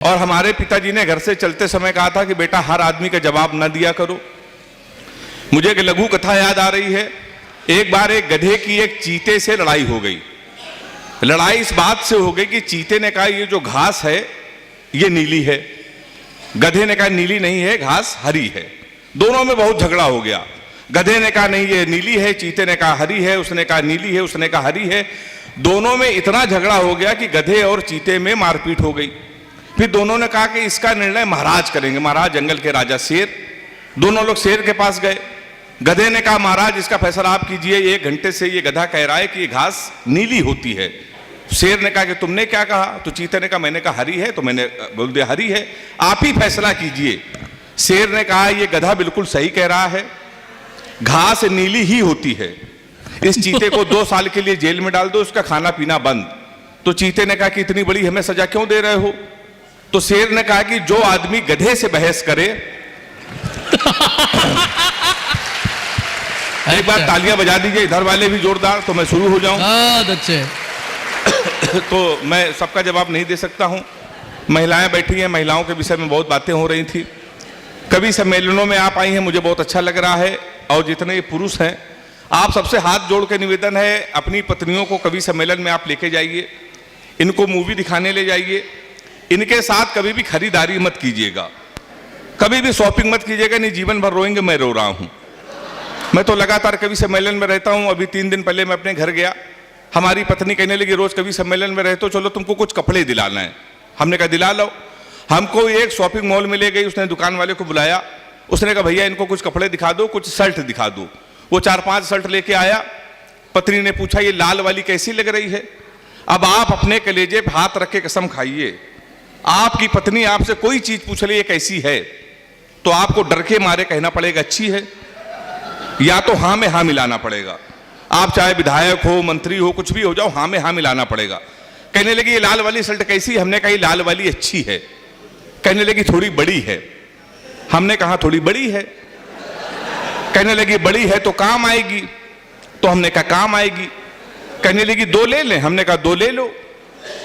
और हमारे पिताजी ने घर से चलते समय कहा था कि बेटा हर आदमी का जवाब न दिया करो। मुझे एक लघु कथा याद आ रही है। एक बार एक गधे की एक चीते से लड़ाई हो गई। लड़ाई इस बात से हो गई कि चीते ने कहा ये जो घास है ये नीली है, गधे ने कहा नीली नहीं है, घास हरी है। दोनों में बहुत झगड़ा हो गया। गधे ने कहा नहीं ये नीली है, चीते ने कहा हरी है, उसने कहा नीली है, उसने कहा हरी है। दोनों में इतना झगड़ा हो गया कि गधे और चीते में मारपीट हो गई। फिर दोनों ने कहा कि इसका निर्णय महाराज करेंगे। महाराज जंगल के राजा शेर। दोनों लोग शेर के पास गए। गधे ने कहा महाराज इसका फैसला आप कीजिए, 1 घंटे से ये गधा कह रहा है कि ये घास नीली होती है। शेर ने कहा कि तुमने क्या कहा? तो चीते ने कहा मैंने कहा हरी है, तो मैंने बोल दिया हरी है, आप ही फैसला कीजिए। शेर ने कहा ये गधा बिल्कुल सही कह रहा है, घास नीली ही होती है। इस चीते को 2 साल के लिए जेल में डाल दो, उसका खाना पीना बंद। तो चीते ने कहा कि इतनी बड़ी हमें सजा क्यों दे रहे हो? तो शेर ने कहा कि जो आदमी गधे से बहस करे एक बार तालियां बजा दीजिए इधर वाले भी जोरदार, तो मैं शुरू हो जाऊं। अच्छे तो मैं सबका जवाब नहीं दे सकता हूं। महिलाएं बैठी हैं, महिलाओं के विषय में बहुत बातें हो रही थी। कवि सम्मेलनों में आप आई हैं, मुझे बहुत अच्छा लग रहा है। और जितने ये पुरुष हैं, आप सबसे हाथ जोड़ के निवेदन है अपनी पत्नियों को कवि सम्मेलन में आप लेके जाइए, इनको मूवी दिखाने ले जाइए। इनके साथ कभी भी खरीदारी मत कीजिएगा, कभी भी शॉपिंग मत कीजिएगा, नहीं जीवन भर रोएंगे मैं रो रहा हूं। मैं तो लगातार कवि सम्मेलन में रहता हूं। अभी 3 दिन पहले मैं अपने घर गया, हमारी पत्नी कहने लगी रोज कवि सम्मेलन में रहते हो, चलो तुमको कुछ कपड़े दिलाना है। हमने कहा दिला लो। हमको एक शॉपिंग मॉल में ले गई, उसने दुकान वाले को बुलाया, उसने कहा भैया इनको कुछ कपड़े दिखा दो, कुछ शर्ट दिखा दो। वो 4-5 शर्ट लेके आया। पत्नी ने पूछा ये लाल वाली कैसी लग रही है? अब आप अपने कलेजे पे हाथ रख के कसम खाइए, आपकी पत्नी आपसे कोई चीज पूछ ले ये कैसी है, तो आपको डर के मारे कहना पड़ेगा अच्छी है, या तो हाँ में हाँ मिलाना पड़ेगा। आप चाहे विधायक हो, मंत्री हो, कुछ भी हो जाओ, हाँ में हाँ मिलाना पड़ेगा। कहने लगी ये लाल वाली शर्ट कैसी? हमने कहा लाल वाली अच्छी है। कहने लगी थोड़ी बड़ी है। हमने कहा थोड़ी बड़ी है। कहने लगी बड़ी है तो काम आएगी। तो हमने कहा काम आएगी। कहने लगी 2 ले लें? हमने कहा 2 ले लो।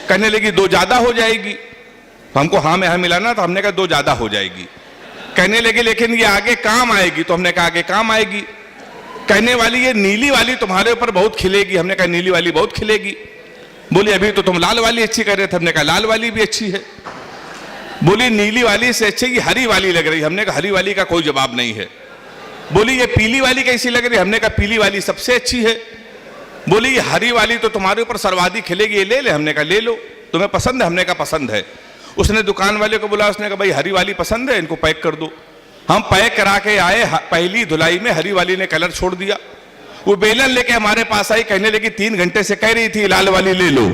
कहने लगी 2 ज्यादा हो जाएगी। हमको हाँ में हाँ मिलाना, तो हमने कहा 2 ज्यादा हो जाएगी। कहने लगी लेकिन ये आगे काम आएगी। तो हमने कहा आगे काम आएगी। कहने वाली ये नीली वाली तुम्हारे ऊपर बहुत खिलेगी। हमने कहा नीली वाली बहुत खिलेगी। बोली अभी तो तुम लाल वाली अच्छी कर रहे थे। हमने कहा लाल वाली भी अच्छी है। बोली नीली वाली से अच्छी ये हरी वाली लग रही। हमने कहा हरी वाली का कोई जवाब नहीं है। बोली ये पीली वाली कैसी लग रही? हमने कहा पीली वाली सबसे अच्छी है। बोली ये हरी वाली तो तुम्हारे ऊपर सर्वाधिक खिलेगी, ये ले ले। हमने कहा ले लो। तुम्हें पसंद है? हमने कहा पसंद है। उसने दुकान वाले को बोला, उसने कहा भाई हरी वाली पसंद है, इनको पैक कर दो। हम पैक करा के आए, पहली धुलाई में हरी वाली ने कलर छोड़ दिया। वो बेलन लेके हमारे पास आई, कहने लगी 3 घंटे से कह रही थी लाल वाली ले लो।